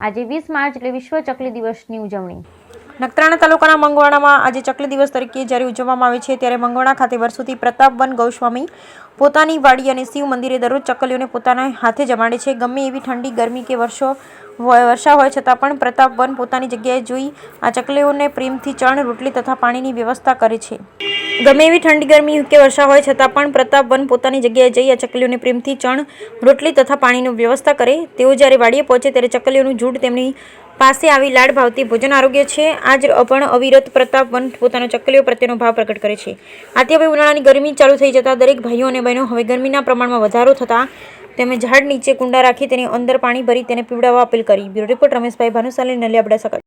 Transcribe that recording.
આજે 20 માર્ચ એટલે વિશ્વ ચકલી દિવસની ઉજવણી। નખત્રાણા તાલુકાના મંગવાણામાં આજે ચકલી દિવસ તરીકે જ્યારે ઉજવવામાં આવે છે ત્યારે મંગવાણા ખાતે વર્ષોથી પ્રતાપવન ગૌસ્વામી પોતાની વાડી અને શિવ મંદિરે દરરોજ ચકલીઓને પોતાના હાથે જમાડે છે। ગમે એવી ઠંડી ગરમી કે વર્ષા હોય છતાં પણ પ્રતાપવન પોતાની જગ્યાએ જોઈ આ ચકલીઓને પ્રેમથી ચણ રોટલી તથા પાણીની વ્યવસ્થા કરે છે। ગમે એવી ઠંડી ગરમી કે વર્ષા હોય છતાં પણ પ્રતાપવન પોતાની જગ્યાએ જઈ આ ચકલીઓને પ્રેમથી ચણ રોટલી તથા પાણીની વ્યવસ્થા કરે। તેઓ જ્યારે વાડીએ પહોંચે ત્યારે ચકલીઓનું ઝુંડ તેમની પાસે આવી લાડ ભાવથી ભોજન આરોગ્ય છે। આજ પણ અવિરત પ્રતાપવન પોતાના ચકલીઓ પ્રત્યેનો ભાવ પ્રગટ કરે છે। આથી હવે ઉનાળાની ગરમી ચાલુ થઈ જતા દરેક ભાઈઓ અને બહેનો હવે ગરમીના પ્રમાણમાં વધારો થતા તેમણે ઝાડ નીચે કુંડા રાખી તેની અંદર પાણી ભરી તેને પીવડાવવા અપીલ કરી। Bureau report Rameshbhai Bhanushali, Naliya, Abdasa.